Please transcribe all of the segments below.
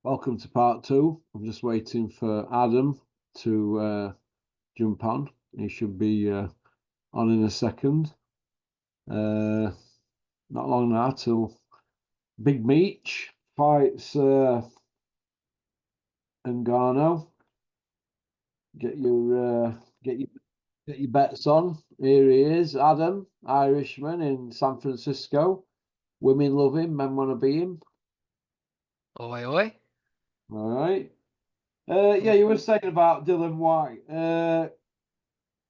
Welcome to part two. I'm just waiting for Adam to jump on. He should be on in a second. Not long now till Big Meech fights Ngannou. Get your bets on. Here he is, Adam, Irishman in San Francisco. Women love him, men want to be him. Oi, oi. All right. Yeah, you were saying about Dylan White.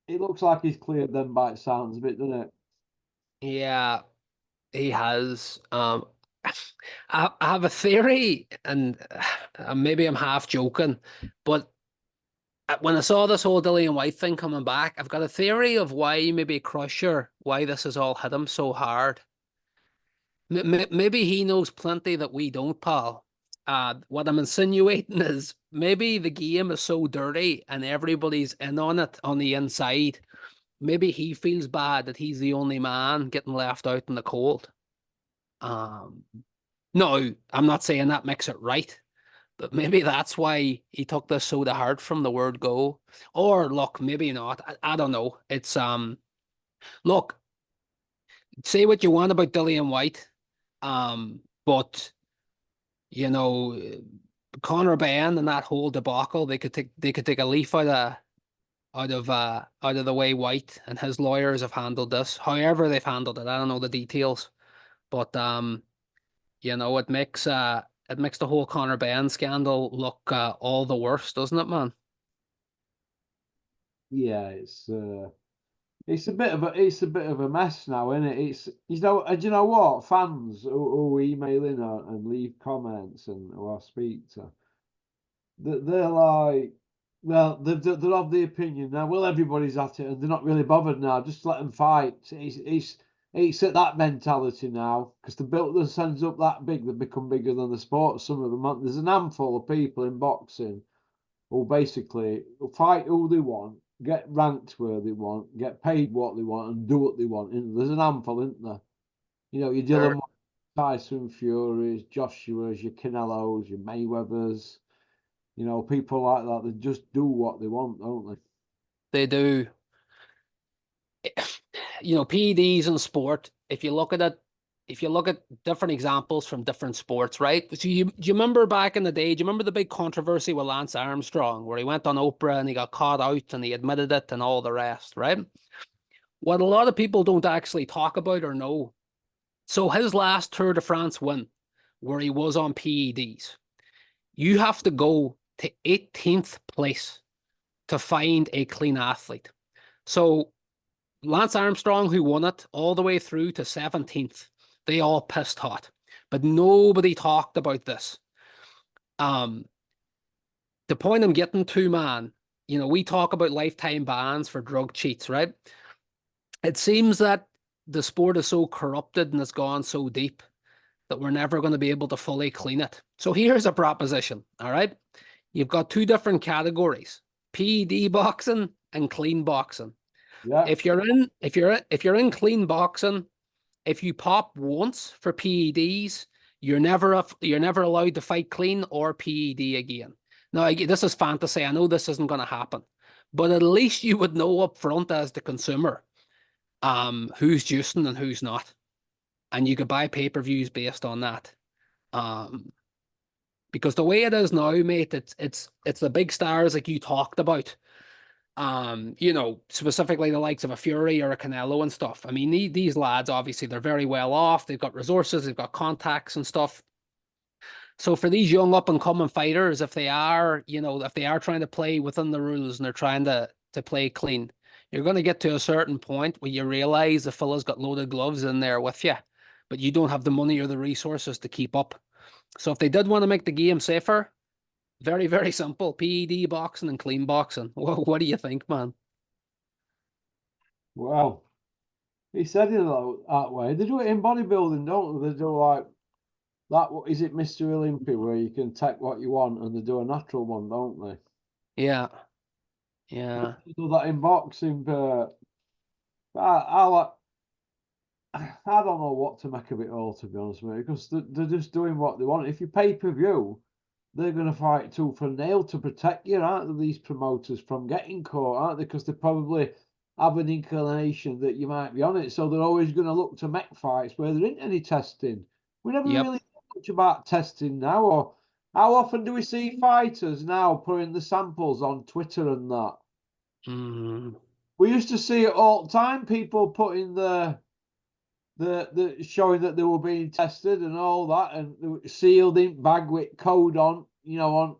It looks like he's cleared them by it sounds a bit, doesn't it? Yeah, he has. I have a theory, and maybe I'm half joking, but when I saw this whole Dillian White thing coming back, I've got a theory of why maybe Crusher, why this has all hit him so hard. Maybe he knows plenty that we don't, pal. What I'm insinuating is maybe the game is so dirty and everybody's in on it on the inside. Maybe he feels bad that he's the only man getting left out in the cold. Um, no, I'm not saying that makes it right, but maybe that's why he took this so to heart from the word go. Or look, maybe not. I don't know. It's look, say what you want about Dillian White, but you know, Conor Ben and that whole debacle, they could take a leaf out of the way White and his lawyers have handled this. However they've handled it, I don't know the details, but it makes the whole Conor Ben scandal look all the worse, doesn't it, man? Yeah, it's a bit of a mess now, isn't it? It's do you know what? Fans who email in and leave comments and who I speak to, they're like, well, they're of the opinion now. Well, everybody's at it, and they're not really bothered now. Just let them fight. It's at that mentality now because the built themselves up that big, they become bigger than the sport. Some of them, there's an handful of people in boxing who basically fight who they want, get ranked where they want, get paid what they want, and do what they want. And there's an handful, isn't there? You know, you're dealing with Tyson Furies, Joshua's, your Canelos, your Mayweathers. You know, people like that, they just do what they want, don't they? They do. PEDs in sport, if you look at different examples from different sports, right? So do you remember back in the day, do you remember the big controversy with Lance Armstrong where he went on Oprah and he got caught out and he admitted it and all the rest, right? What a lot of people don't actually talk about or know. So his last Tour de France win, where he was on PEDs, you have to go to 18th place to find a clean athlete. So Lance Armstrong, who won it all the way through to 17th, they all pissed hot. But nobody talked about this. Um, the point I'm getting to, man, we talk about lifetime bans for drug cheats, right? It seems that the sport is so corrupted and it's gone so deep that we're never going to be able to fully clean it. So here's a proposition, all right? You've got two different categories: PED boxing and clean boxing. Yeah. If you're in clean boxing, if you pop once for PEDs, you're never allowed to fight clean or PED again. Now, this is fantasy. I know this isn't going to happen, but at least you would know up front as the consumer, who's juicing and who's not, and you could buy pay-per-views based on that. Um, because the way it is now, mate, it's the big stars like you talked about. Specifically the likes of a Fury or a Canelo and stuff. I mean, these lads, obviously, they're very well off. They've got resources, they've got contacts and stuff. So for these young up and coming fighters, if they are trying to play within the rules and they're trying to play clean, you're going to get to a certain point where you realize the fella's got loaded gloves in there with you, but you don't have the money or the resources to keep up. So if they did want to make the game safer, very, very simple: PED boxing and clean boxing. What do you think, man? Well, he said it that way. They do it in bodybuilding, don't they? They do like that. What is it, Mr. Olympia, where you can take what you want and they do a natural one, don't they? Yeah, yeah. They do that in boxing, but I don't know what to make of it all, to be honest with you, because they're just doing what they want. If you pay per view, they're going to fight tooth and nail to protect you, aren't they? These promoters from getting caught, aren't they? Because they probably have an inclination that you might be on it, so they're always going to look to make fights where there isn't any testing. We never Yep. really know much about testing now, or how often do we see fighters now putting the samples on Twitter and that? Mm. We used to see it all the time, people putting the showing that they were being tested and all that, and they were sealed in bag with code on, on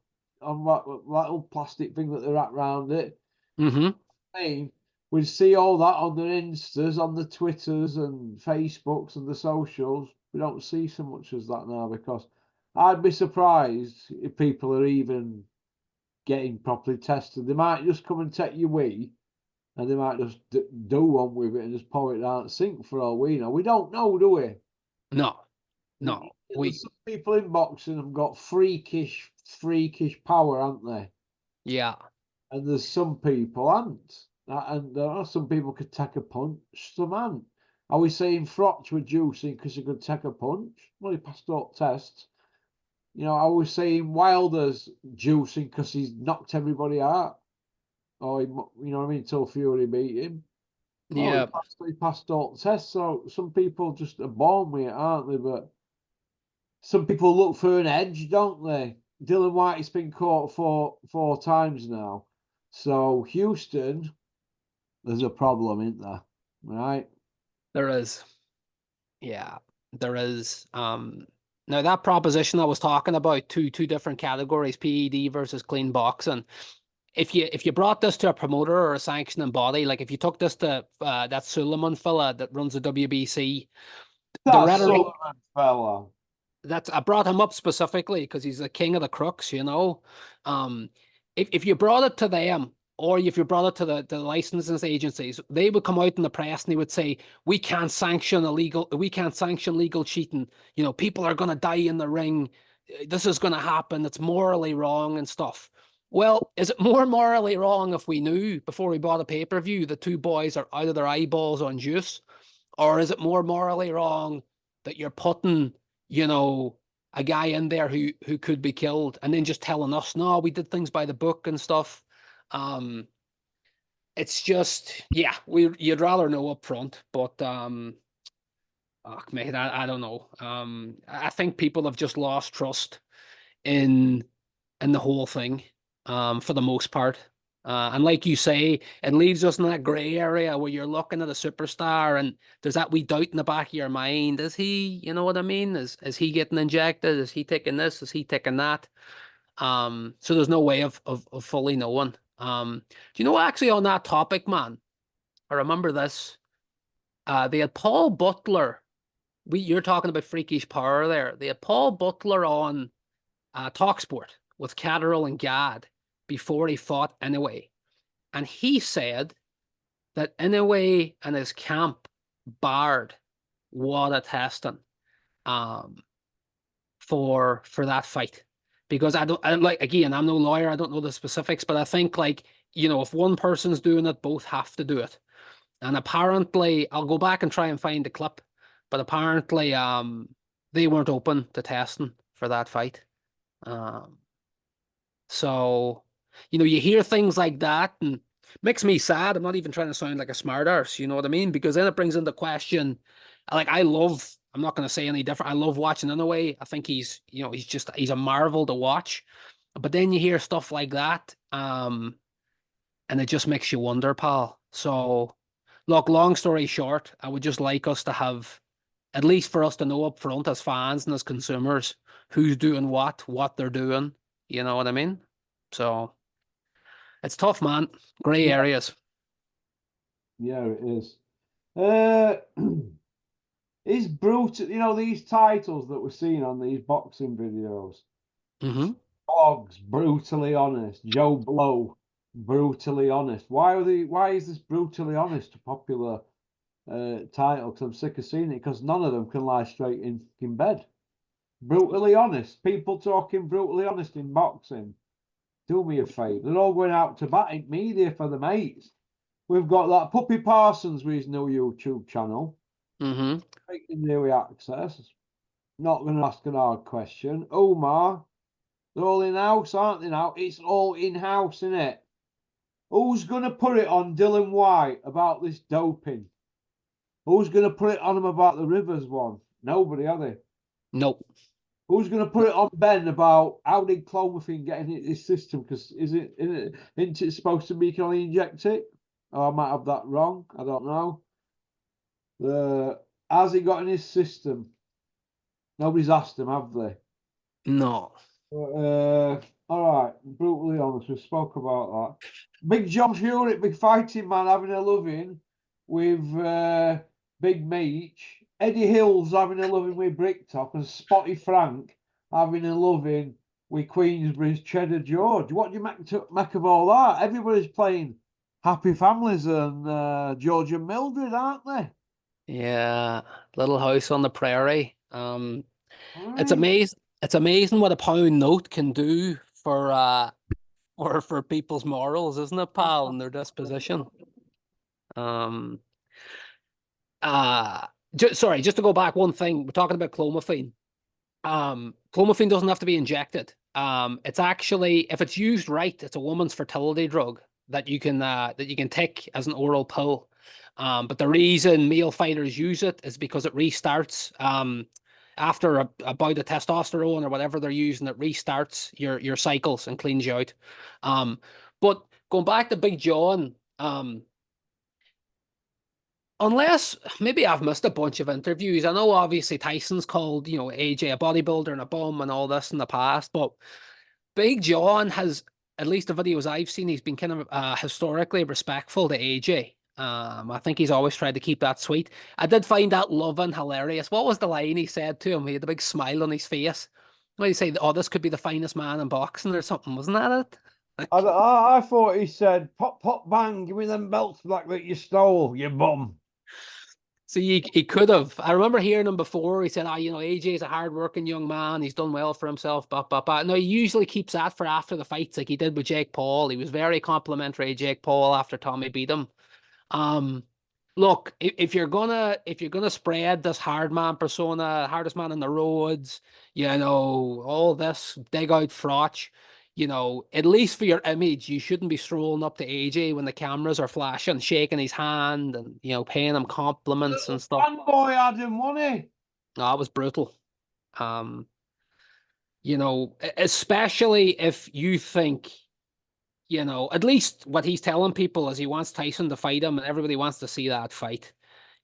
what little plastic thing that they wrap around it. Mm-hmm. I mean, we'd see all that on the Instas, on the Twitters and Facebooks and the socials. We don't see so much as that now, because I'd be surprised if people are even getting properly tested. They might just come and take your wee, and they might just do one with it and just pour it down the sink for all we know. We don't know, do we? No, no. There's some people in boxing have got freakish power, haven't they? Yeah. And there's some people aren't. And there are some people could take a punch, some aren't. Are we saying Frotch were juicing because he could take a punch? Well, he passed all tests. Are we saying Wilder's juicing because he's knocked everybody out? Or, what I mean, till Fury beat him? Oh, Yeah. he passed all tests. So some people just are born with it, aren't they? But some people look for an edge, don't they? Dylan White's been caught four times now. So Houston, there's a problem, isn't there? Right? There is. Yeah, there is. Now that proposition I was talking about, two different categories, PED versus clean boxing. If you brought this to a promoter or a sanctioning body, like if you took this to that Suleiman fella that runs the WBC, the That's rhetoric Sullivan fella. that's I brought him up specifically because he's the king of the crooks, you know. Um, if you brought it to them, or if you brought it to the licensing agencies, they would come out in the press and they would say, we can't sanction legal cheating. You know, people are gonna die in the ring. This is gonna happen. It's morally wrong and stuff. Well, is it more morally wrong if we knew before we bought a pay-per-view the two boys are out of their eyeballs on juice? Or is it more morally wrong that you're putting, you know, a guy in there who could be killed and then just telling us, no, we did things by the book and stuff? It's just, yeah, you'd rather know up front, but oh, mate, I don't know. I think people have just lost trust in the whole thing, for the most part. And like you say, it leaves us in that gray area where you're looking at a superstar and there's that wee doubt in the back of your mind. Is he, you know what I mean? Is he getting injected? Is he taking this? Is he taking that? So there's no way of fully knowing. Do you know, actually, on that topic, man, I remember this. They had Paul Butler. You're talking about freakish power there. They had Paul Butler on Talksport with Catterall and Gad before he fought anyway. And he said that Inoue and his camp barred water testing um, for that fight. Because I like, again, I'm no lawyer, I don't know the specifics, but I think, like, you know, if one person's doing it, both have to do it. And apparently, I'll go back and try and find the clip, but apparently they weren't open to testing for that fight. Um, So, you know, you hear things like that and it makes me sad. I'm not even trying to sound like a smart arse, you know what I mean? Because then it brings into question, like, I'm not going to say any different. I love watching Inoue. I think he's, you know, he's a marvel to watch. But then you hear stuff like that, and it just makes you wonder, pal. So, look, long story short, I would just like us to have, at least for us to know up front as fans and as consumers, who's doing what they're doing. You know what I mean? So it's tough, man. Gray Yeah, areas. yeah, it is. Uh, it's brutal. These titles that we're seeing on these boxing videos. Mm-hmm. Boggs, brutally honest. Joe Blow, brutally honest. Why is this brutally honest a popular title? Because I'm sick of seeing it. Because none of them can lie straight in bed. Brutally honest. People talking brutally honest in boxing. Do me a favour. They're all going out to bat in media for the mates. We've got that Puppy Parsons with his new YouTube channel. Mm-hmm. Taking daily access. Not going to ask an hard question. Omar, They're all in house, aren't they? Now it's all in house, isn't it? Who's gonna put it on Dylan White about this doping? Who's gonna put it on him about the Rivers one? Nobody, are they? Nope. Who's going to put it on Ben about how did clomiphene get in his system? Because isn't it supposed to be you can only inject it? Oh, I might have that wrong. I don't know. Has he got in his system? Nobody's asked him, have they? No. All right, brutally honest, we spoke about that. Big John Fury, big fighting man, having a loving with Big Meech. Eddie Hill's having a loving with Bricktop, and Spotty Frank having a loving with Queensbury's Cheddar George. What do you make of all that? Everybody's playing Happy Families and George and Mildred, aren't they? Yeah. Little House on the Prairie. It's Right. amazing. It's amazing what a pound note can do for for people's morals, isn't it, pal, and their disposition. Um sorry, just to go back one thing. We're talking about clomiphene. Clomiphene doesn't have to be injected. It's actually, if it's used right, it's a woman's fertility drug that you can take as an oral pill. But the reason male fighters use it is because it restarts after a bout of testosterone or whatever they're using. It restarts your cycles and cleans you out. But going back to Big John, unless maybe I've missed a bunch of interviews. I know obviously Tyson's called, AJ a bodybuilder and a bum and all this in the past, but Big John has, at least the videos I've seen, he's been kind of historically respectful to AJ. I think he's always tried to keep that sweet. I did find that loving hilarious. What was the line he said to him? He had a big smile on his face. What did he say? Oh, this could be the finest man in boxing or something. Wasn't that it? I thought he said, "Pop, pop, bang! Give me them belts back that you stole, you bum." So he could have. I remember hearing him before. He said, AJ's a hard-working young man. He's done well for himself. But no, he usually keeps that for after the fights, like he did with Jake Paul. He was very complimentary of Jake Paul after Tommy beat him. Um, Look, if you're gonna spread this hard man persona, hardest man on the roads, all this dig out frotch, at least for your image, you shouldn't be strolling up to AJ when the cameras are flashing, shaking his hand and paying him compliments and Little stuff. fanboy Adam, wasn't he? No, it was brutal. Um, especially if you think, at least what he's telling people is he wants Tyson to fight him and everybody wants to see that fight.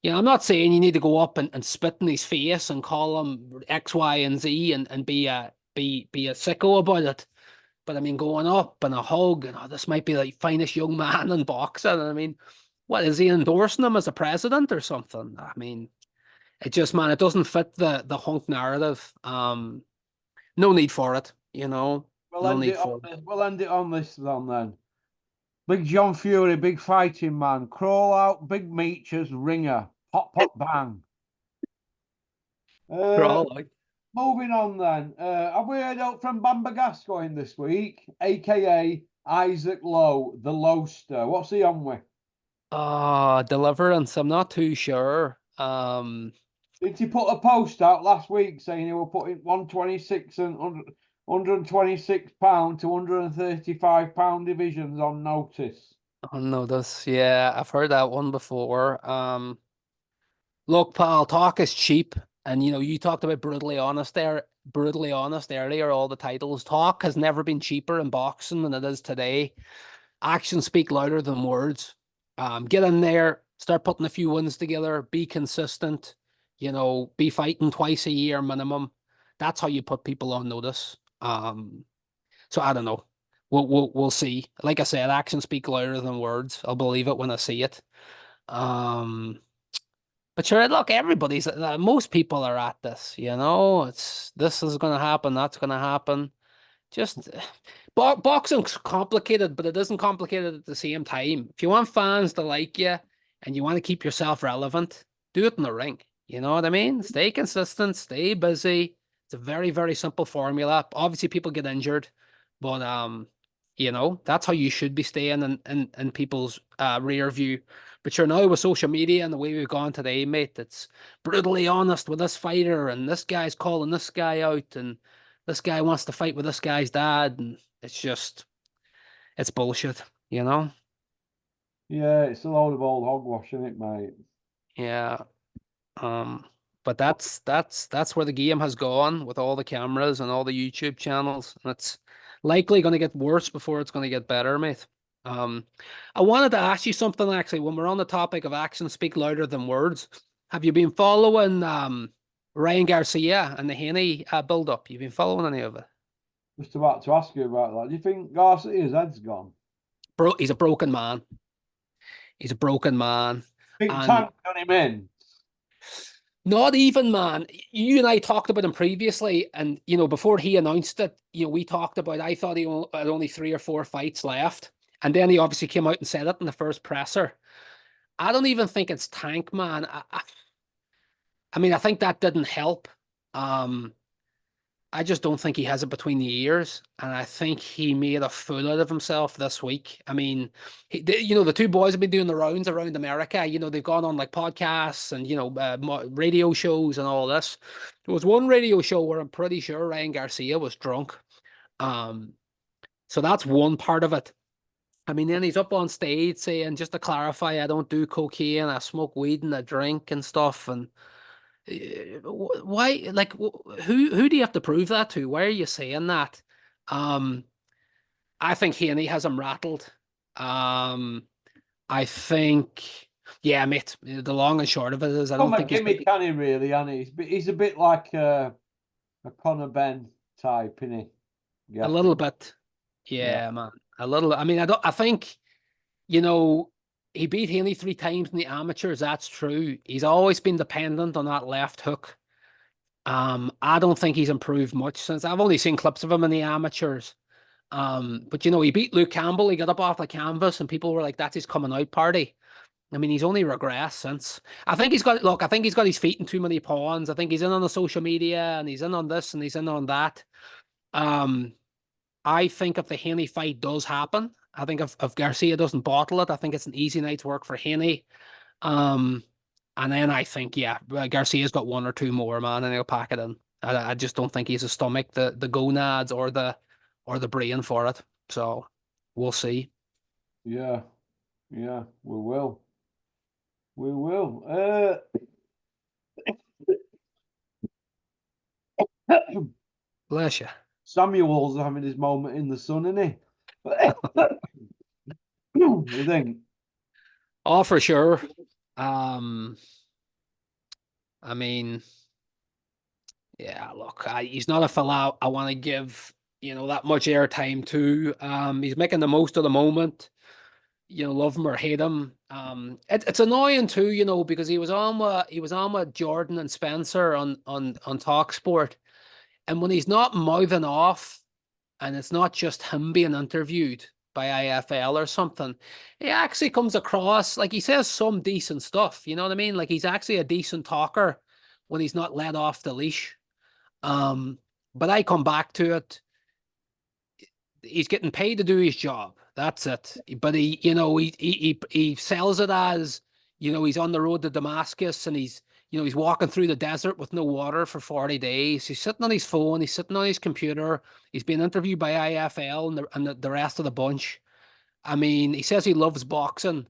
I'm not saying you need to go up and spit in his face and call him X, Y, and Z and be a sicko about it. But I mean, going up and a hug and this might be like finest young man in boxing. I mean, what is he endorsing him as a president or something? I mean, it just, man, it doesn't fit the hunk narrative. No need for it, We'll no end need it on for it. this. We'll end it on this then. Big John Fury, big fighting man. Crawl out, big Meechers, ringer. Pop, pop, bang. They're Uh, all like, moving on then. Have we heard out from Bamba Gascoigne this week, aka Isaac Lowe, the Lowster? What's he on with? Deliverance. I'm not too sure. Did he put a post out last week saying he will put in 126 and 126 pound to £135 divisions on notice? Oh no, yeah, I've heard that one before. Look, pal, talk is cheap. And you talked about brutally honest earlier, all the titles. Talk has never been cheaper in boxing than it is today. Actions speak louder than words. Get in there, start putting a few wins together, be consistent, be fighting twice a year minimum. That's how you put people on notice. So I don't know. We'll see. Like I said, actions speak louder than words. I'll believe it when I see it. Um, but sure, look, most people are at this, this is gonna happen, that's gonna happen. Just boxing's complicated, but it isn't complicated at the same time. If you want fans to like you and you want to keep yourself relevant, do it in the ring. You know what I mean? Stay consistent, stay busy. It's a very, very simple formula. Obviously, people get injured, but that's how you should be staying in people's rear view. But sure, now with social media and the way we've gone today, mate, it's brutally honest with this fighter, and this guy's calling this guy out, and this guy wants to fight with this guy's dad, and it's bullshit, you know? Yeah, it's a load of old hogwash, isn't it, mate? Yeah. Um, but that's where the game has gone with all the cameras and all the YouTube channels, and it's likely going to get worse before it's going to get better, mate. Um, I wanted to ask you something actually. When we're on the topic of actions speak louder than words, have you been following Ryan Garcia and the Haney build up? You've been following any of it? Just about to ask you about that. Do you think Garcia's head's gone? Bro, he's a broken man. He's a broken man. Think And Tank got him in. not even, man. You and I talked about him previously, and before he announced it, we talked about. I thought he had only 3 or 4 fights left, and then he obviously came out and said it in the first presser. I don't even think it's Tank, man. I mean, I think that didn't help. Um, I just don't think he has it between the ears, and I think he made a fool out of himself this week. I mean, the two boys have been doing the rounds around America. They've gone on like podcasts and radio shows and all this. There was one radio show where I'm pretty sure Ryan Garcia was drunk. Um, so that's one part of it. I mean, then he's up on stage saying, just to clarify, I don't do cocaine, I smoke weed and I drink and stuff, and why, like, who do you have to prove that to? Why are you saying that? um I think Haney has him rattled. um I think, yeah, mate, the long and short of it is I Come don't a think he's gimme, can he really? And he's a bit like a Conor Ben type, isn't he? a Guessing. little bit. Yeah. Yeah, man, a little. I mean, I think, you know he beat Haney 3 times in the amateurs. That's true. He's always been dependent on that left hook. I don't think he's improved much since. I've only seen clips of him in the amateurs. But he beat Luke Campbell. He got up off the canvas, and people were like, "That's his coming out party." I mean, he's only regressed since. I think he's got his feet in too many ponds. I think he's in on the social media, and he's in on this, and he's in on that. Um, I think if the Haney fight does happen, I think if Garcia doesn't bottle it, I think it's an easy night's work for Haney. Um, and then I think, yeah, Garcia's got 1 or 2 more, man, and he'll pack it in. I just don't think he's a stomach, the gonads or the brain for it. So we'll see. Yeah. Yeah. We will. We will. Bless you. Samuel's having his moment in the sun, isn't he? You think? Oh, for sure. Um, I mean, yeah, look, he's not a fella I want to give, that much airtime to. He's making the most of the moment. Love him or hate him. It's annoying too, because he was on with Jordan and Spencer on Talk Sport, and when he's not mouthing off, and it's not just him being interviewed by IFL or something, he actually comes across like he says some decent stuff. You know what I mean? Like he's actually a decent talker when he's not let off the leash. Um, but I come back to it. He's getting paid to do his job. That's it. But he sells it as, he's on the road to Damascus, and he's walking through the desert with no water for 40 days. He's sitting on his phone. He's sitting on his computer. He's being interviewed by IFL and the rest of the bunch. I mean, he says he loves boxing.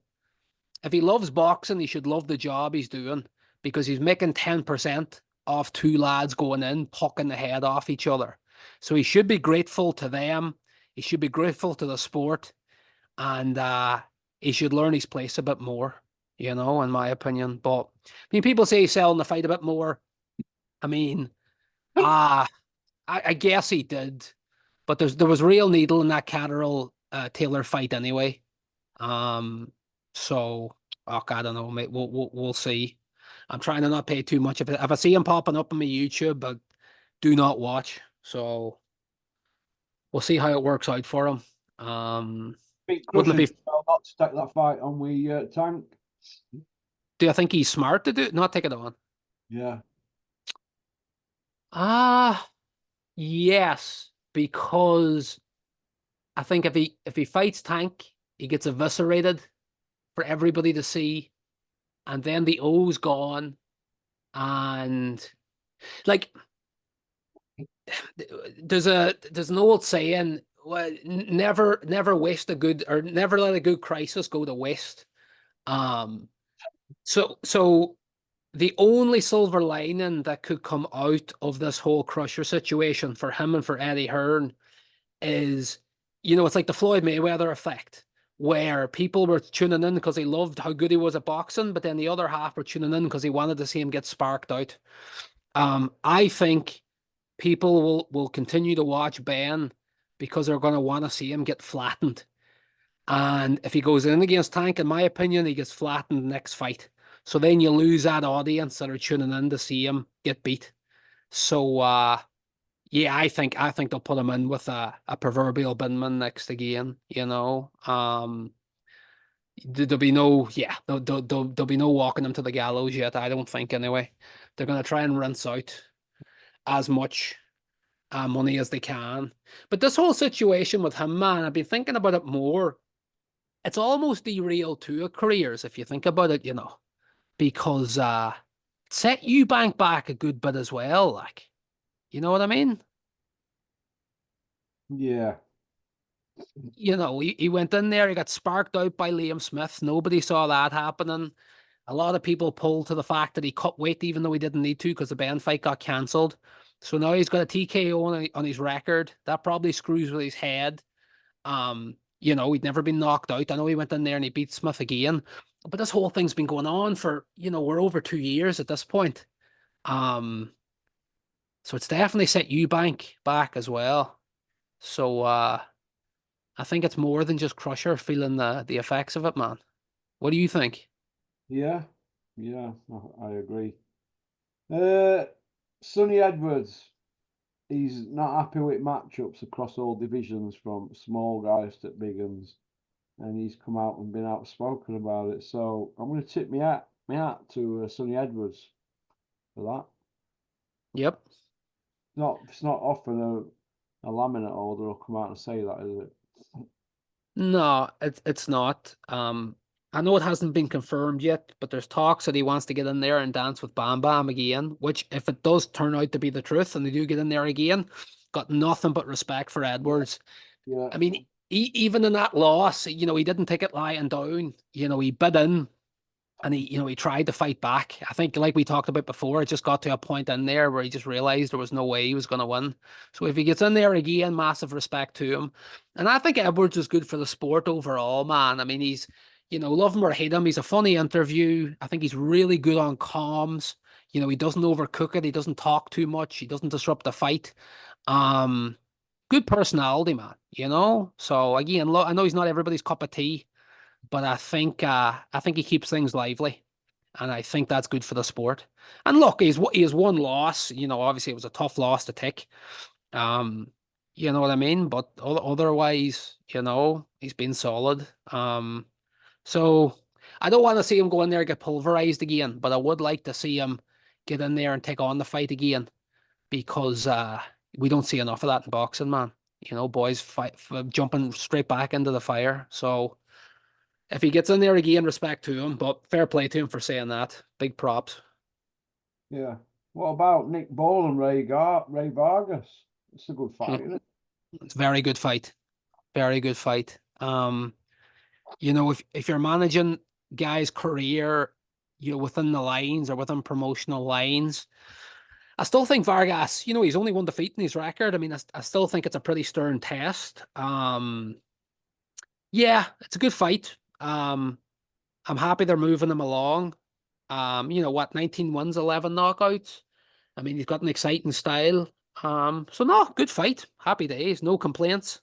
If he loves boxing, he should love the job he's doing, because he's making 10% off 2 lads going in, pucking the head off each other. So he should be grateful to them. He should be grateful to the sport, and he should learn his place a bit more, in my opinion. But I mean, people say he's selling the fight a bit more. I mean, I guess he did, but there was real needle in that Catterall Taylor fight anyway. Um, so, I don't know, mate. We'll see. I'm trying to not pay too much of it. If I see him popping up on my YouTube, but do not watch. So we'll see how it works out for him. Bit Wouldn't crushing it to be? not to take that fight on we Tank. Do you think he's smart to not take it on? Yeah. Ah, yes, because I think if he fights Tank, he gets eviscerated for everybody to see, and then the O's gone, and like there's an old saying, well, never waste a good, or never let a good crisis go to waste. Um, so the only silver lining that could come out of this whole Crusher situation for him and for Eddie Hearn is, it's like the Floyd Mayweather effect, where people were tuning in because they loved how good he was at boxing, but then the other half were tuning in because he wanted to see him get sparked out. I think people will continue to watch Ben because they're going to want to see him get flattened. And if he goes in against Tank, in my opinion, he gets flattened next fight. So then you lose that audience that are tuning in to see him get beat. So yeah, I think they'll put him in with a proverbial binman next again, There'll be no, yeah, there'll be no walking him to the gallows yet, I don't think anyway. They're gonna try and rinse out as much money as they can. But this whole situation with him, man, I've been thinking about it more. It's almost derailed two of careers if you think about it, because it set Eubank back a good bit as well, like, you know what I mean? Yeah, He went in there, he got sparked out by Liam Smith. Nobody saw that happening. A lot of people pulled to the fact that he cut weight even though he didn't need to because the Ben fight got cancelled. So now he's got a TKO on his record. That probably screws with his head. He'd never been knocked out. I know he went in there and he beat Smith again. But this whole thing's been going on for, we're over 2 years at this point. Um, so it's definitely set Eubank back as well. So I think it's more than just Crusher feeling the effects of it, man. What do you think? yeah, yeah. I agree. Uh, Sonny Edwards. He's not happy with matchups across all divisions, from small guys to big uns, and he's come out and been outspoken about it. So I'm going to tip me hat to Sonny Edwards for that. Yep. It's not often a laminate holder will come out and say that, is it? No, it's not. I know it hasn't been confirmed yet, but there's talks that he wants to get in there and dance with Bam Bam again, which if it does turn out to be the truth and they do get in there again, got nothing but respect for Edwards. Yeah, I mean, even in that loss, he didn't take it lying down. He bid in and he tried to fight back. I think, like we talked about before, it just got to a point in there where he just realized there was no way he was going to win. So if he gets in there again, massive respect to him. And I think Edwards is good for the sport overall, man. I mean, he's, love him or hate him, he's a funny interview. I think he's really good on comms. He doesn't overcook it. He doesn't talk too much. He doesn't disrupt the fight. Um, Good personality, man. So again, I know he's not everybody's cup of tea, but I think he keeps things lively, and I think that's good for the sport. And look, he has one loss. Obviously it was a tough loss to take. Um, you know what I mean. But otherwise, he's been solid. So I don't want to see him go in there and get pulverized again, but I would like to see him get in there and take on the fight again because we don't see enough of that in boxing, man. Boys jumping straight back into the fire. So if he gets in there again, respect to him, but fair play to him for saying that. Big props. yeah. What about Nick Ball and Ray Vargas? It's a good fight, isn't it? It's a very good fight. Very good fight. If you're managing guys' career, within the lines or within promotional lines, I still think Vargas, he's only one defeat in his record. I mean, I still think it's a pretty stern test. Yeah, it's a good fight. I'm happy they're moving him along. 19 wins, 11 knockouts. I mean, he's got an exciting style. So no, good fight. Happy days, no complaints.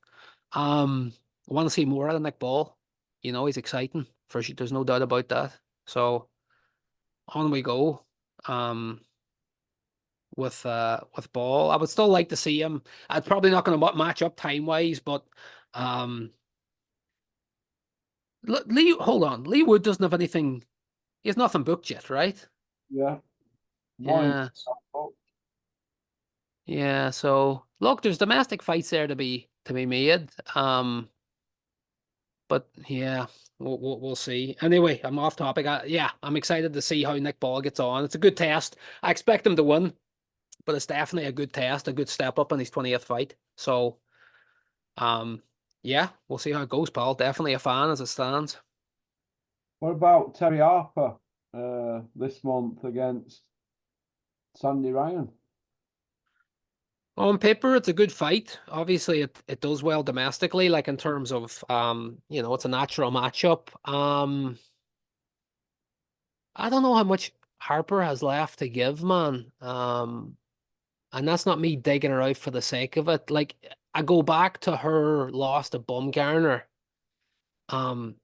I want to see more out of Nick Ball. He's exciting for sure. There's no doubt about that. So on we go. With Ball, I would still like to see him. I'd probably not going to match up time wise, but um, Lee, hold on. Lee Wood doesn't have anything. He has nothing booked yet, right? Yeah. Mine. Yeah. Yeah, so look, there's domestic fights there to be made. But yeah, we'll see. Anyway, I'm off topic. Yeah, I'm excited to see how Nick Ball gets on. It's a good test. I expect him to win. but it's definitely a good test, a good step up in his 20th fight. So, yeah, we'll see how it goes, pal. Definitely a fan as it stands. What about Terry Harper this month against Sandy Ryan? On paper, it's a good fight. Obviously, it does well domestically, like in terms of it's a natural matchup. I don't know how much Harper has left to give, man. And that's not me digging her out for the sake of it. Like I go back to her loss to Bumgarner. Um,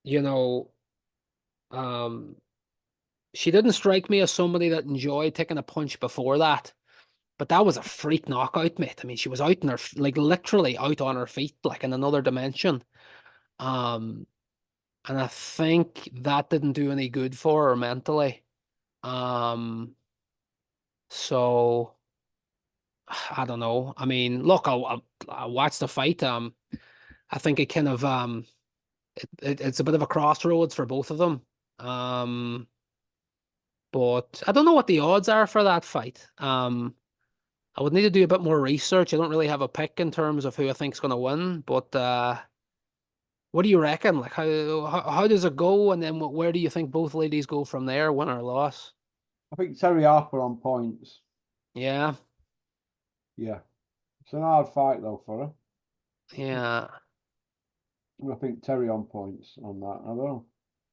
you know, um, she didn't strike me as somebody that enjoyed taking a punch before that. But that was a freak knockout, mate. I mean, she was out in her, like literally out on her feet, like in another dimension. Um, and I think that didn't do any good for her mentally. Um, so I don't know. I mean, look, I'll watch the fight. I think it kind of it's a bit of a crossroads for both of them. Um, but I don't know what the odds are for that fight. I would need to do a bit more research. I don't really have a pick in terms of who I think's going to win, but what do you reckon? Like how does it go, and then where do you think both ladies go from there, win or loss? I think Terry Harper on points. Yeah, Yeah, it's an hard fight though for her. yeah. I think Terry on points on that. I don't know.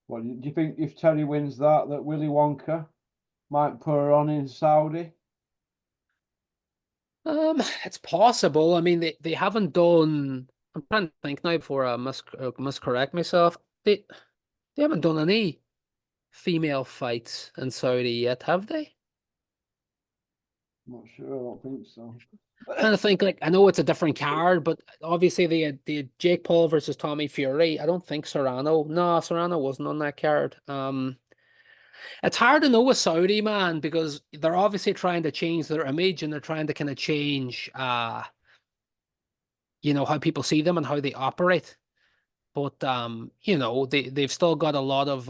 What do you think if Terry wins that Willy Wonka might put her on in Saudi? It's possible. I mean, they haven't done. I'm trying to think now before I miscorrect myself. They haven't done any female fights in Saudi yet, have they? I'm not sure. I don't think so. Trying to think, like I know it's a different card, but obviously they had Jake Paul versus Tommy Fury. I don't think Serrano. No, Serrano wasn't on that card. It's hard to know with Saudi, man, because they're obviously trying to change their image and they're trying to kind of change how people see them and how they operate. But they've still got a lot of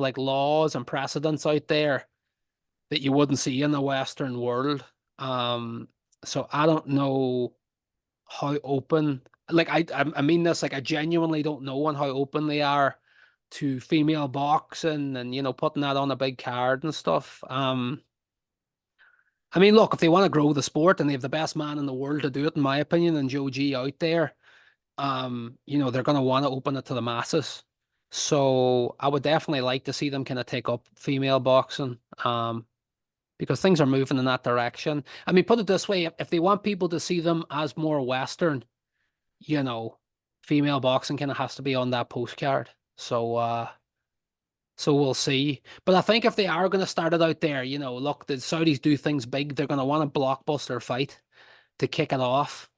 like laws and precedents out there that you wouldn't see in the Western world. Um, so I don't know how open, like I mean this, like I genuinely don't know on how open they are to female boxing and putting that on a big card and stuff. I mean, look, if they want to grow the sport and they have the best man in the world to do it, in my opinion, and Joe G out there, they're going to want to open it to the masses. So I would definitely like to see them kind of take up female boxing, because things are moving in that direction. I mean, put it this way, if they want people to see them as more Western, you know, female boxing kind of has to be on that postcard. So we'll see. But I think if they are going to start it out there, look, the Saudis do things big. They're going to want a blockbuster fight to kick it off.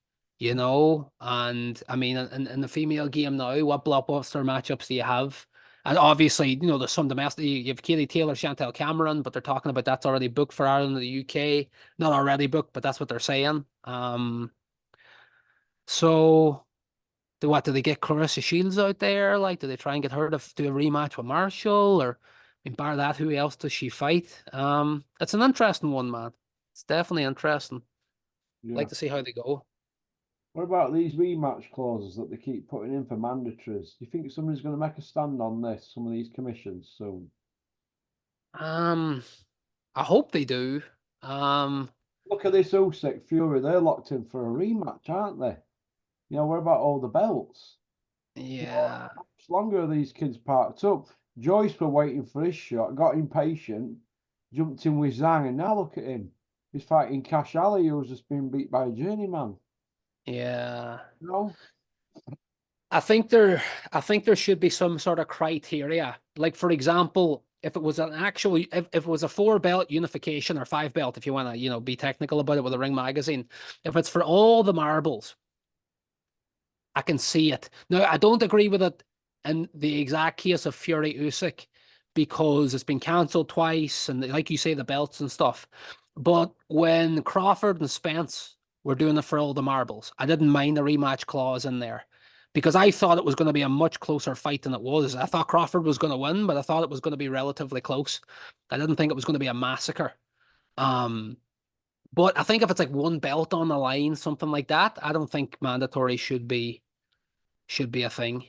And I mean, in the female game now, what blockbuster matchups do you have? And obviously, there's some domestic. You have Katie Taylor, Chantel Cameron, but they're talking about that's already booked for Ireland and the UK. Not already booked, but that's what they're saying. So do they get Clarissa Shields out there? Like, do they try and get her to do a rematch with Marshall? Or, I mean, bar that, who else does she fight? It's an interesting one, man. It's definitely interesting. Yeah. Like to see how they go. What about these rematch clauses that they keep putting in for mandatories? Do you think somebody's going to make a stand on this? Some of these commissions soon. Um, I hope they do. Um, Look at this Usyk Fury. They're locked in for a rematch, aren't they? What about all the belts? yeah, How much longer are these kids parked up? Joyce were waiting for his shot, got impatient, jumped in with Zhang, and now look at him. He's fighting Cash Ali, who's just been beat by a journeyman. yeah. No, I think there should be some sort of criteria. Like for example, if it was if it was a 4 belt unification or 5 belt, if you want to, be technical about it with a Ring magazine, if it's for all the marbles, I can see it. Now, I don't agree with it in the exact case of Fury Usyk because it's been cancelled twice, and like you say, the belts and stuff. But when Crawford and Spence were doing it for all the marbles, I didn't mind the rematch clause in there because I thought it was going to be a much closer fight than it was. I thought Crawford was going to win, but I thought it was going to be relatively close. I didn't think it was going to be a massacre. Um, but I think if it's like one belt on the line, something like that, I don't think mandatory should be a thing.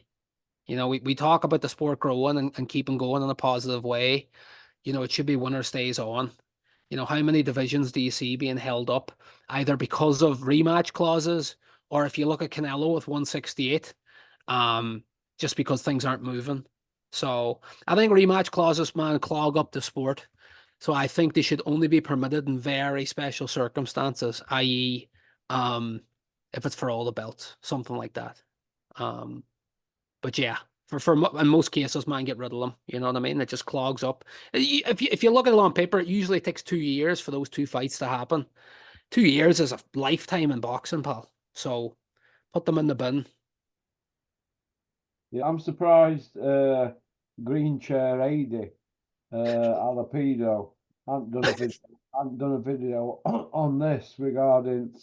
You know, we talk about the sport growing and keeping going in a positive way. You know, it should be winner stays on. You know, how many divisions do you see being held up either because of rematch clauses or if you look at Canelo with 168, um, just because things aren't moving. So I think rematch clauses, man, clog up the sport. So I think they should only be permitted in very special circumstances, i.e., um, if it's for all the belts, something like that. Um, but yeah, in most cases, man, get rid of them. You know what I mean? It just clogs up. If you look at it on paper, it usually takes 2 years for those two fights to happen. 2 years is a lifetime in boxing, pal. So put them in the bin. Yeah, I'm surprised Green Chair AD Alapido hadn't done a video on this regarding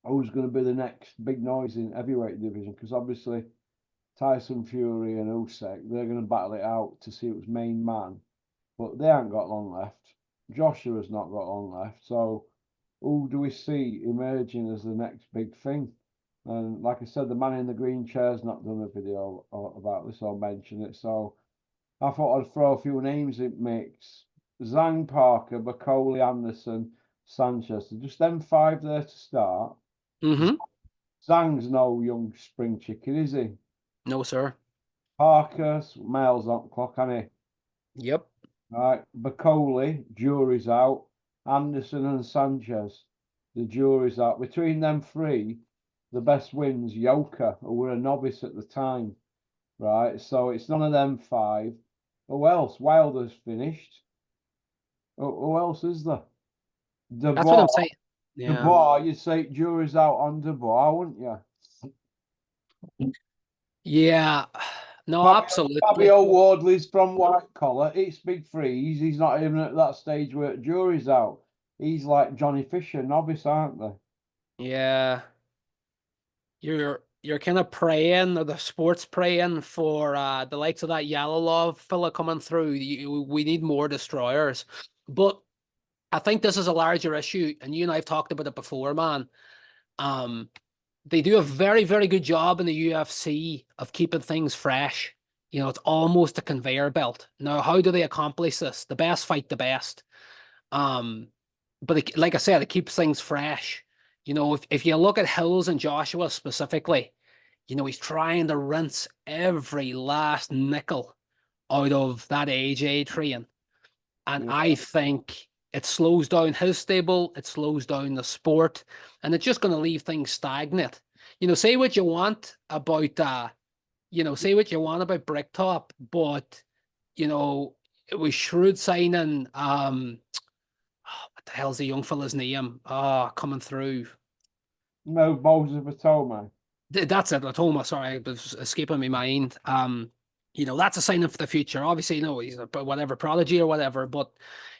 who's going to be the next big noise in heavyweight division, because obviously Tyson Fury and Usyk, they're going to battle it out to see who's main man, but they haven't got long left. Joshua's not got long left, so who do we see emerging as the next big thing? And like I said, the man in the green chair's not done a video about this or mention it, so I thought I'd throw a few names in mix. Zhang, Parker, Bacoli, Anderson, Sanchez. Just them five there to start. Mm-hmm. Zhang's no young spring chicken, is he? No, sir. Parker's miles on clock, ain't he? Yep. Right. Bacoli, jury's out. Anderson and Sanchez, the jury's out. Between them three, the best wins Yoka, who were a novice at the time. Right. So it's none of them five. Who else? Wilder's finished. Who else is there? That's what Dubois. I'm saying. Yeah. Dubois, you'd say jury's out on Dubois, wouldn't you? Yeah. No, absolutely. Fabio Wardley's from White Collar. It's Big Freeze. He's not even at that stage where jury's out. He's like Johnny Fisher, novice, aren't they? Yeah. You're kind of praying, or the sports praying for the likes of that Yellow Love fella coming through. We need more destroyers. But I think this is a larger issue, and you and I have talked about it before, man. Um, they do a very, very good job in the UFC of keeping things fresh. You know, it's almost a conveyor belt. Now, how do they accomplish this? The best fight the best. Um, but like I said, it keeps things fresh. You know, if you look at Hills and Joshua specifically, you know, he's trying to rinse every last nickel out of that AJ train. And Yeah. I think it slows down his stable, it slows down the sport, and it's just going to leave things stagnant. You know, say what you want about say what you want about Bricktop, but you know, it was shrewd signing what the hell's the young fella's name? Coming through. No balls of a toe, man. That's it, Latoma. Sorry, it was escaping my mind. You know, that's a sign for the future. Obviously, no, he's a whatever prodigy or whatever, but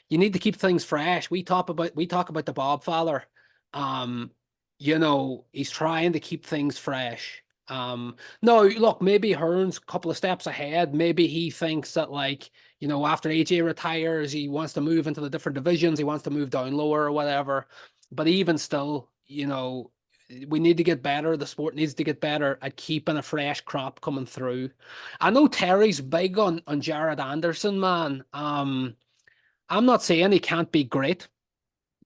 you need to keep things fresh. We talk about the Bob Fowler. Um, you know, he's trying to keep things fresh. No, look, maybe Hearn's a couple of steps ahead. Maybe he thinks that, like, you know, after AJ retires, he wants to move into the different divisions, he wants to move down lower or whatever. But even still, you know, we need to get better. The sport needs to get better at keeping a fresh crop coming through. I know Terry's big on Jared Anderson, man. I'm not saying he can't be great,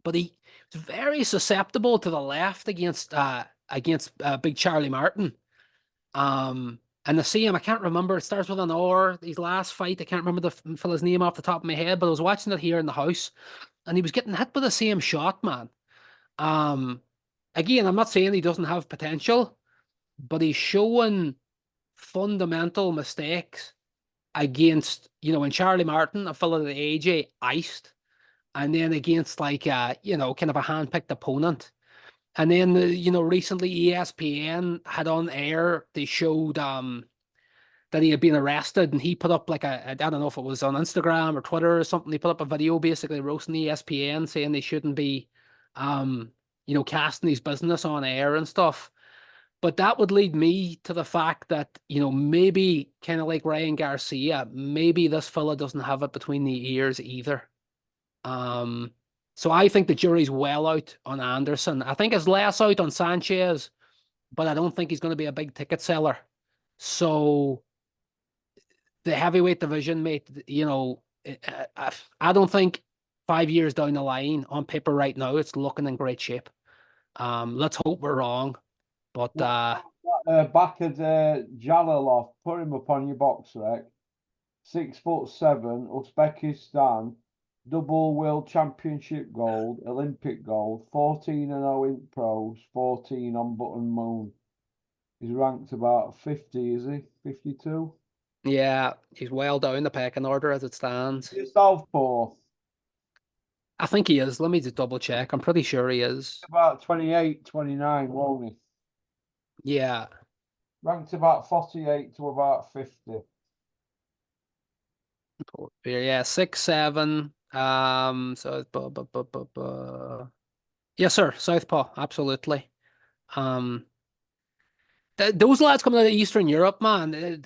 but he's very susceptible to the left against Big Charlie Martin. And the same, I can't remember. It starts with an R. His last fight, I can't remember the fella's name off the top of my head, but I was watching it here in the house, and he was getting hit with the same shot, man. Um, Again, I'm not saying he doesn't have potential, but he's showing fundamental mistakes against, you know, in Charlie Martin, a fellow that AJ iced, and then against like kind of a hand-picked opponent. And then you know, recently ESPN had on air, they showed that he had been arrested, and he put up like I don't know if it was on Instagram or Twitter or something, he put up a video basically roasting ESPN, saying they shouldn't be you know, casting his business on air and stuff. But that would lead me to the fact that, maybe kind of like Ryan Garcia, maybe this fella doesn't have it between the ears either. Um, so I think the jury's well out on Anderson. I think it's less out on Sanchez, but I don't think he's going to be a big ticket seller. So the heavyweight division, mate, I don't think 5 years down the line on paper right now, it's looking in great shape. Let's hope we're wrong. But Back at Jalalov, put him up on your box rec. 6'7", Uzbekistan, double world championship gold, Olympic gold, 14-0 in pros, 14 on Button Moon. He's ranked about 50, is he? 52? yeah, he's well down the pecking order as it stands. He's southpaw. I think he is. Let me just double check. I'm pretty sure he is. About 28, 29, won't he? Yeah. Ranked about 48 to about 50. Yeah, 6'7". So yes, sir. Southpaw, absolutely. Um, those lads coming out of Eastern Europe, man,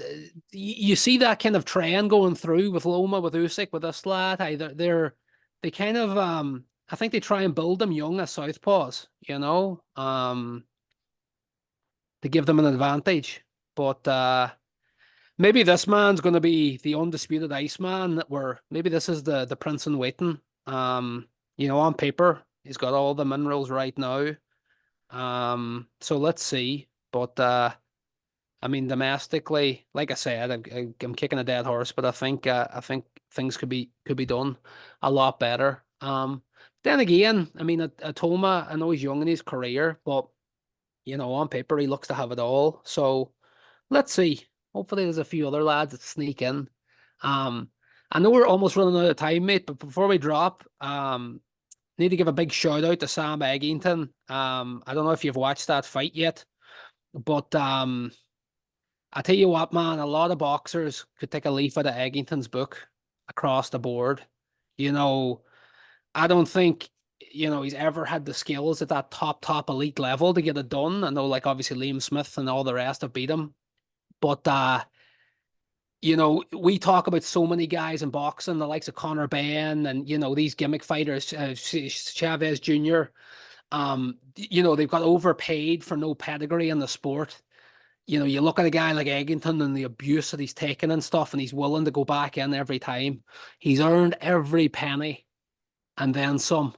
you see that kind of trend going through with Loma, with Usyk, with this lad. They kind of I think they try and build them young as southpaws, to give them an advantage. But maybe this man's going to be the undisputed Iceman. Where maybe this is the prince in waiting. On paper, he's got all the minerals right now. So let's see. But I mean, domestically, like I said, I'm kicking a dead horse, but I think things could be done a lot better. Then again, I mean, Atoma, I know he's young in his career, but on paper he looks to have it all. So let's see. Hopefully, there's a few other lads that sneak in. Um, I know we're almost running out of time, mate, but before we drop, need to give a big shout out to Sam Eggington. I don't know if you've watched that fight yet, but I tell you what, man, a lot of boxers could take a leaf out of Eggington's book across the board. You know, I don't think, he's ever had the skills at that top elite level to get it done. I know, like, obviously Liam Smith and all the rest have beat him. But we talk about so many guys in boxing, the likes of Conor Benn and, these gimmick fighters, Chavez Jr. They've got overpaid for no pedigree in the sport. You look at a guy like Eggington and the abuse that he's taken and stuff, and he's willing to go back in every time. He's earned every penny and then some.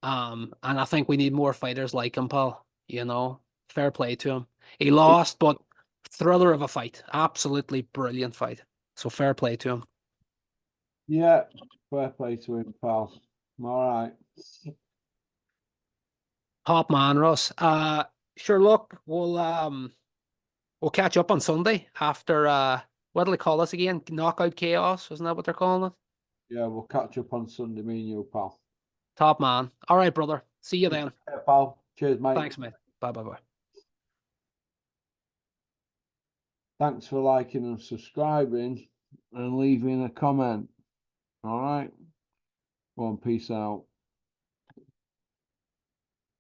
And I think we need more fighters like him, pal. Fair play to him. He lost, but thriller of a fight. Absolutely brilliant fight. So fair play to him. Yeah, fair play to him, pal. All right. Top man, Ross. Sure, look, we'll catch up on Sunday after what do they call this again? Knockout Chaos, isn't that what they're calling it? Yeah, we'll catch up on Sunday, me and you, pal. Top man. All right, brother. See you then. Yeah, pal. Cheers, mate. Thanks, mate. Bye. Thanks for liking and subscribing and leaving a comment. All right. Go on, peace out.